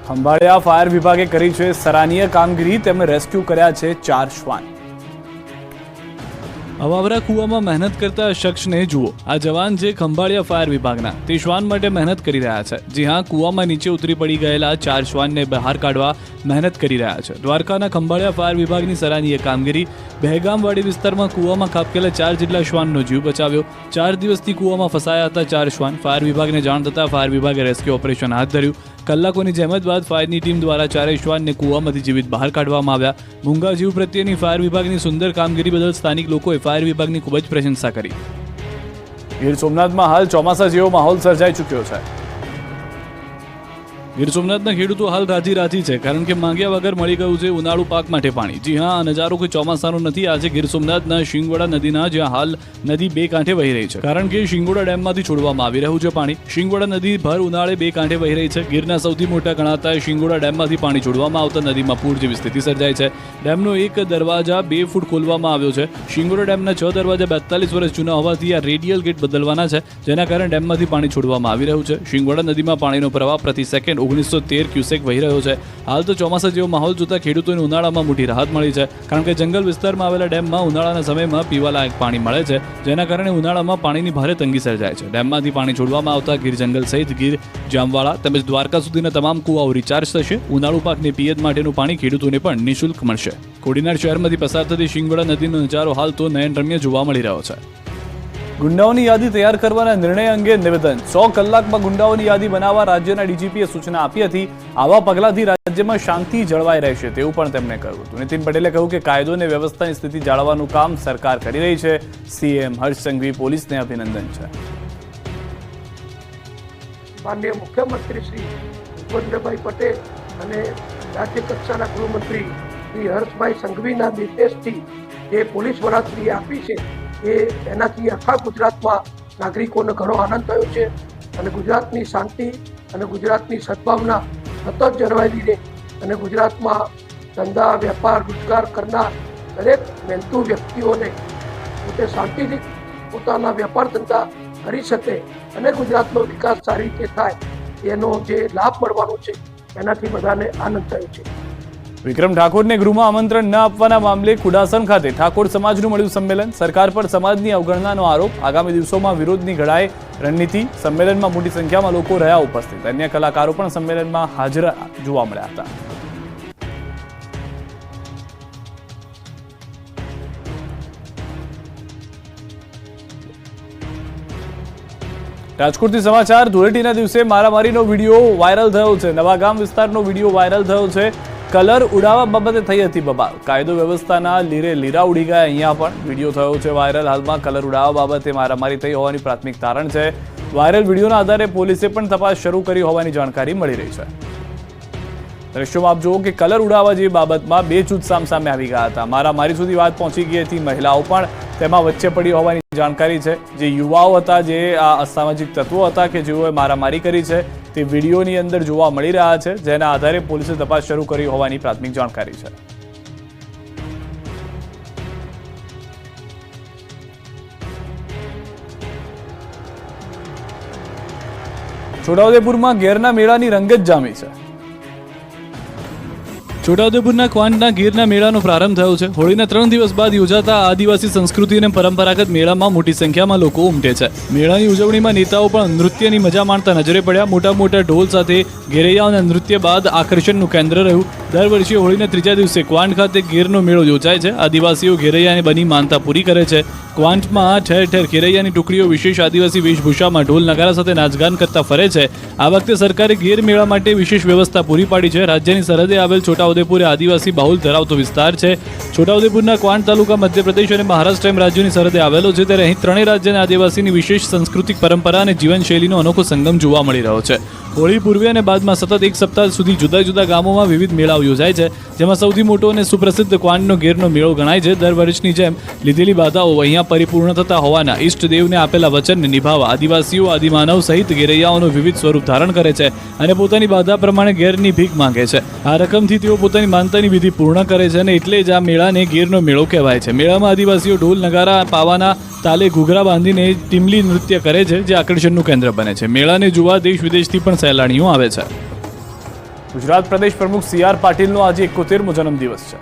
Khambhalia fire વિભાગે કરી છે સરાહનીય કામગીરી. તેમણે રેસ્ક્યુ કર્યા છે 4 શ્વાન. અવાવરા કૂવામાં મહેનત કરતા શખ્સને જુઓ. આ જવાન છે ખંભાળિયા ફાયર વિભાગના. તે શ્વાન માટે મહેનત કરી રહ્યા છે. જી હા, કૂવામાં નીચે ઉતરી પડી ગયેલા 4 શ્વાનને બહાર કાઢવા મહેનત કરી રહ્યા છે. દ્વારકાના ખંભાળિયા ફાયર વિભાગની સરાહનીય કામગીરી. બહેગામવાડી વિસ્તારમાં કૂવામાં ખાબકેલા 4 જેટલા શ્વાનનો જીવ બચાવ્યો. 4 દિવસથી કૂવામાં ફસાયા હતા 4 શ્વાન. ફાયર વિભાગને જાણ થતાં ફાયર વિભાગે રેસ્ક્યુ ઓપરેશન હાથ ધર્યું. કલાકોની જહેમત બાદ ફાયરની ટીમ દ્વારા 4 શ્વાનને કૂવામાંથી જીવિત બહાર કાઢવામાં આવ્યા. મૂંગા જીવ પ્રત્યેની ફાયર વિભાગની સુંદર કામગીરી બદલ સ્થાનિક લોકોએ ફાયર વિભાગની ખૂબ જ પ્રશંસા કરી. ગીર સોમનાથમાં હાલ ચોમાસા જેવો માહોલ સર્જાઈ ચૂક્યો છે. ગીર સોમનાથના ખેડૂતો હાલ રાજી છે, કારણ કે માંગ્યા વગર મળી ગયું છે ઉનાળુ પાક માટે પાણી. જી હા, આ નજારો કોઈ ચોમાસાનો નથી. આજે ગીર સોમનાથના શિંગોડા નદીના જ્યાં હાલ નદી 2 કાંઠે વહી રહી છે, કારણ કે શિંગોડા ડેમમાંથી છોડવામાં આવી રહ્યું છે પાણી. શિંગોડા નદી ભર ઉનાળે 2 કાંઠે વહી રહી છે. ગીરના સૌથી મોટા ગણાતા શિંગોડા ડેમમાંથી પાણી છોડવામાં આવતા નદીમાં પૂર જેવી સ્થિતિ સર્જાય છે. ડેમનો એક દરવાજા 2 ફૂટ ખોલવામાં આવ્યો છે. શિંગોડા ડેમના 6 દરવાજા 42 વર્ષ જૂના હોવાથી આ રેડિયલ ગેટ બદલવાના છે, જેના કારણે ડેમમાંથી પાણી છોડવામાં આવી રહ્યું છે. શિંગોડા નદીમાં પાણીનો પ્રવાહ પ્રતિ સેકન્ડ 1913 ક્યુસેક વહી રહ્યો છે. હાલ તો ચોમાસા જેવો માહોલ જોતા ખેડૂતોને ઉનાળામાં મોટી રાહત મળી છે, કારણ કે જંગલ વિસ્તારમાં આવેલા ડેમમાં ઉનાળાના સમયમાં પીવાલાયક પાણી મળે છે, જેના કારણે ઉનાળામાં પાણીની ભારે તંગી સર્જાય છે. ડેમમાંથી પાણી છોડવામાં આવતા ગીર જંગલ સહિત ગીર, જામવાળા તેમજ દ્વારકા સુધીના તમામ કૂવાઓ રિચાર્જ થશે. ઉનાળુ પાકને પિયત માટેનું પાણી ખેડૂતોને પણ નિઃશુલ્ક મળશે. કોડીનાર શહેરમાંથી પસાર થતી શિંગોડા નદીનો નજારો હાલ તો નયનરમ્ય જોવા મળી રહ્યો છે. ગુંડાઓની યાદી તૈયાર કરવાના નિર્ણય અંગે નિવેદન. 100 કલાકમાં ગુંડાઓની યાદી બનાવવા રાજ્યના ડીજીપીએ સૂચના આપી હતી. આવા પગલાંથી રાજ્યમાં શાંતિ જળવાઈ રહેશે તેવું પણ તેમણે કહ્યું હતું. નીતિન પટેલે કહ્યું કે કાયદો અને વ્યવસ્થાની સ્થિતિ જાળવવાનું કામ સરકાર કરી રહી છે. સીએમ હર્ષ સંઘવી પોલીસને અભિનંદન છે. માનનીય મુખ્યમંત્રી શ્રી ભૂપેન્દ્રભાઈ પટેલ અને રાજ્ય કક્ષાના ગૃહમંત્રી શ્રી હર્ષભાઈ સંઘવીના નિર્દેશથી જે પોલીસ વડાશ્રીએ આપી છે એનાથી આખા ગુજરાતમાં નાગરિકોને ઘણો આનંદ થયો છે અને ગુજરાતની શાંતિ અને ગુજરાતની સદભાવના સતત જળવાઈ રહે અને ગુજરાતમાં ધંધા, વેપાર, રોજગાર કરનાર દરેક મહેનતુ વ્યક્તિઓને પોતે શાંતિથી પોતાના વેપાર ધંધા કરી શકે અને ગુજરાતનો વિકાસ સારી રીતે થાય એનો જે લાભ મળવાનો છે એનાથી બધાને આનંદ થયો છે. વિક્રમ ઠાકોરને ગૃહમાં આમંત્રણ ન આપવાના મામલે કુડાસણ ખાતે ઠાકોર સમાજનું મળ્યું સંમેલન. સરકાર પર સમાજની અવગણનાનો આરોપ. આગામી દિવસોમાં વિરોધની ઘડાય રણનીતિ. સંમેલનમાં મોટી સંખ્યામાં લોકો રહ્યા ઉપસ્થિત. અન્ય કલાકારો પણ સંમેલનમાં હાજર જોવા મળ્યા હતા. રાજકોટથી સમાચાર. ધૂળેટીના દિવસે મારામારીનો વિડીયો વાયરલ થયો છે. નવાગામ વિસ્તારનો વિડીયો વાયરલ થયો છે. કલર ઉડાવવા બાબતે થઈ હતી બબાલ. કાયદો વ્યવસ્થાના લીરા ઉડી ગયા. અહીંયા પણ વિડીયો થયો છે વાયરલ. હાલમાં કલર ઉડાવવા બાબતે મારામારી થઈ હોવાની પ્રાથમિક તારણ છે. વાયરલ વિડીયોના આધારે પોલીસે પણ તપાસ શરૂ કરી હોવાની જાણકારી મળી રહી છે. દ્રશ્યોમાં આપ જુઓ કે કલર ઉડાવવા જેવી બાબતમાં 2 જૂથ સામસામે આવી ગયા હતા. મારામારી સુધી વાત પહોંચી ગઈ હતી. મહિલાઓ પણ તેમાં વચ્ચે પડી હોવાની જાણકારી છે. જે યુવાઓ હતા, જે આ અસામાજિક તત્વો હતા કે જેઓએ મારામારી કરી છે, તે વિડીયોની અંદર જોવા મળી રહ્યા છે, જેના આધારે પોલીસે તપાસ શરૂ કરી હોવાની પ્રાથમિક જાણકારી છે. છોટાઉદેપુરમાં ઘેરના મેળાની રંગત જામી છે. છોટાઉદેપુરના ક્વાંટના ગીરના મેળાનો પ્રારંભ થયો છે. હોળીના 3 દિવસ બાદ યોજાતા આદિવાસી સંસ્કૃતિ અને પરંપરાગત મેળામાં મોટી સંખ્યામાં લોકો ઉમટે છે. મેળાની ઉજવણીમાં નેતાઓ પણ નૃત્યની મજા માણતા નજરે પડ્યા. મોટા ઢોલ સાથે ઘેરૈયાઓના નૃત્ય બાદ આકર્ષણનું કેન્દ્ર રહ્યું. દર વર્ષે હોળીના 3જા દિવસે ક્વાંટ ખાતે ગીરનો મેળો યોજાય છે. આદિવાસીઓ ઘેરૈયાને બની માનતા પૂરી કરે છે. ક્વાંટમાં ઠેર ઠેર ઘેરૈયાની ટુકડીઓ વિશેષ આદિવાસી વેશભૂષામાં ઢોલ નગારા સાથે નાચગાન કરતા ફરે છે. આ વખતે સરકારે ગીર મેળા માટે વિશેષ વ્યવસ્થા પૂરી પાડી છે. રાજ્યની સરહદે આવેલ છોટાઉદેપુર આદિવાસી બહુલ ધરાવતો વિસ્તાર છે. છોટાઉદેપુરના ક્વાંટ તાલુકા મધ્યપ્રદેશ અને મહારાષ્ટ્ર એમ રાજ્યોની સરહદે આવેલો છે. ત્યારે અહીં 3 રાજ્યના આદિવાસીની વિશેષ સાંસ્કૃતિક પરંપરા અને જીવનશૈલીનો અનોખો સંગમ જોવા મળી રહ્યો છે. હોળી પૂર્વે અને બાદમાં સતત 1 સપ્તાહ સુધી જુદા જુદા ગામોમાં વિવિધ મેળાઓ યોજાય છે, જેમાં સૌથી મોટો અને સુપ્રસિદ્ધ ક્વાંટનો ગીરનો મેળો ગણાય છે. દર વર્ષની જેમ લીધેલી બાધાઓ અહીંયા પરિપૂર્ણ થતા હોવાના ઈષ્ટદેવને આપેલા વચનને નિભાવવા આદિવાસીઓ આદિમાનવ સહિત ઘેરૈયાઓનું વિવિધ સ્વરૂપ ધારણ કરે છે અને પોતાની બાધા પ્રમાણે ઘેરની ભીખ માંગે છે. આ રકમથી તેઓ પોતાની માનતાની વિધિ પૂર્ણ કરે છે અને એટલે જ આ મેળાને ગીરનો મેળો કહેવાય છે. મેળામાં આદિવાસીઓ ઢોલ નગારા પાવાના તાલે ઘૂઘરા બાંધીને ટીમલી નૃત્ય કરે છે, જે આકર્ષણનું કેન્દ્ર બને છે. મેળાને જોવા દેશ વિદેશથી પણ સહેલાણીઓ આવે છે. ગુજરાત પ્રદેશ પ્રમુખ સી આર પાટીલનો આજે 71મો જન્મદિવસ છે.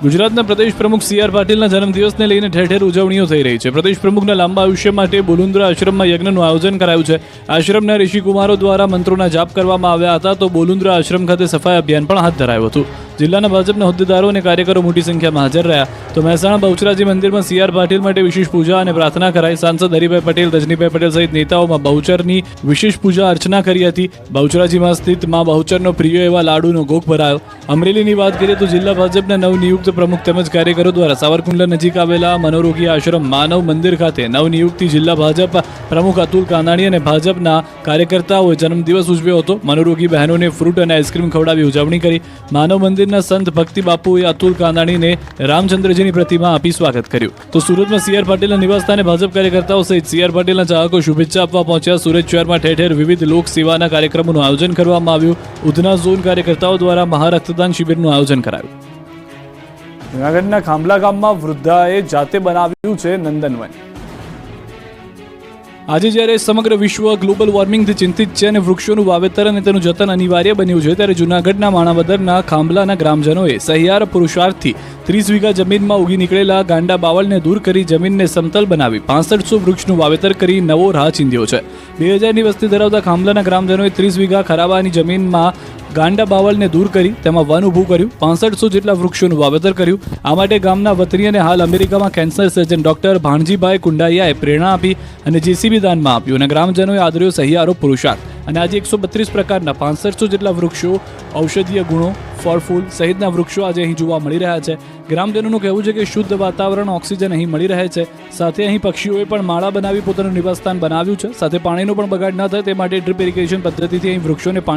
ગુજરાતના પ્રદેશ પ્રમુખ સી આર પાટીલના જન્મદિવસને લઈને ઠેર ઠેર ઉજવણીઓ થઈ રહી છે. પ્રદેશ પ્રમુખના લાંબા આયુષ્ય માટે બોલુન્દ્રા આશ્રમમાં યજ્ઞનું આયોજન કરાયું છે. આશ્રમના ઋષિકુમારો દ્વારા મંત્રોના જાપ કરવામાં આવ્યા હતા, તો બોલુન્દ્રા આશ્રમ ખાતે સફાઈ અભિયાન પણ હાથ ધરાયું હતું. જિલ્લાના ભાજપના હોદ્દેદારો અને કાર્યકરો મોટી સંખ્યામાં હાજર રહ્યા. તો મહેસાણા બહુચરાજી મંદિરમાં સી આર પાટીલ માટે વિશેષ પૂજા અને પ્રાર્થના કરાઈ. સાંસદ હરિભાઈ પટેલ, રજનીભાઈ પટેલ સહિત નેતાઓમાં બહુચરની વિશેષ પૂજા અર્ચના કરી હતી. બહુચરાજીમાં સ્થિત માં બહુચરનો પ્રિય એવા લાડુનો ભોગ ભરાયો. અમરેલીની વાત કરીએ તો જિલ્લા ભાજપના નવનિયુક્ત પ્રમુખ તેમજ કાર્યકરો દ્વારા સાવરકુંડલા નજીક આવેલા મનોરોગી આશ્રમ માનવ મંદિર ખાતે નવનિયુક્ત જિલ્લા ભાજપ પ્રમુખ અતુલ કાનાણી અને ભાજપના કાર્યકર્તાઓએ જન્મદિવસ ઉજવ્યો હતો. મનોરોગી બહેનોને ફ્રૂટ અને આઈસ્ક્રીમ ખવડાવી ઉજવણી કરી. માનવ મંદિરના સંત ભક્તિ બાપુએ અતુલ કાનાણીને રામચંદ્રજીની પ્રતિમા આપી સ્વાગત કર્યું. તો સુરતમાં સી આર પાટીલના નિવાસસ્થાને ભાજપ કાર્યકર્તાઓ સહિત સી આર પાટીલના ચાહકો શુભેચ્છા આપવા પહોંચ્યા. સુરત શહેરમાં ઠેર ઠેર વિવિધ લોક સેવાના કાર્યક્રમોનું આયોજન કરવામાં આવ્યું. ઉધના ઝોન કાર્યકર્તાઓ દ્વારા મહારક્તદાન શિબિરનું આયોજન કરાયું. જૂનાગઢના ખાંભલા ગામમાં વૃદ્ધાએ જાતે બનાવ્યું છે નંદનવન. આજે જ્યારે સમગ્ર વિશ્વ ગ્લોબલ વોર્મિંગથી ચિંતિત છે અને વૃક્ષોનું વાવેતર અને તેનું જતન અનિવાર્ય બન્યું છે, ત્યારે જૂનાગઢના માણાવદરના ખાંભલાના ગ્રામજનોએ સહિયાર પુરુષાર્થથી 30 વીઘા જમીનમાં ઉગી નીકળેલા ગાંડા બાવળને દૂર કરી જમીનને સમતલ બનાવી 6500 વૃક્ષનું વાવેતર કરી નવો રાહ ચીંધ્યો છે. 2000ની વસ્તી ધરાવતા ખાંભલાના ગ્રામજનોએ 30 વીઘા ખરાબાની જમીનમાં ગાંડા બાવળને દૂર કરી તેમાં વન ઊભું કર્યું. 6500 જેટલા વૃક્ષોનું વાવેતર કર્યું. આ માટે ગામના વતની અને હાલ અમેરિકામાં કેન્સર સર્જન ડોક્ટર ભાણજીભાઈ કુંડારિયાએ પ્રેરણા આપી અને જેસીબી દાનમાં આપ્યું અને ગ્રામજનોએ આદર્યો સહિયારો પુરુષાર્થ. અને આજે 132 પ્રકારના 6500 જેટલા વૃક્ષો, ઔષધીય ગુણો, ફળ ફૂલ સહિતના વૃક્ષો આજે અહીં જોવા મળી રહ્યા છે. ગ્રામજનોનું કહેવું છે કે શુદ્ધ વાતાવરણ, ઓક્સિજન અહીં મળી રહે છે. સાથે અહીં પક્ષીઓએ પણ માળા બનાવી પોતાનું નિવાસસ્થાન બનાવ્યું છે. સાથે પાણીનો પણ બગાડ ન થાય તે માટે ડ્રીપ ઇરિગેશન પદ્ધતિથી અહીં વૃક્ષોને પાણી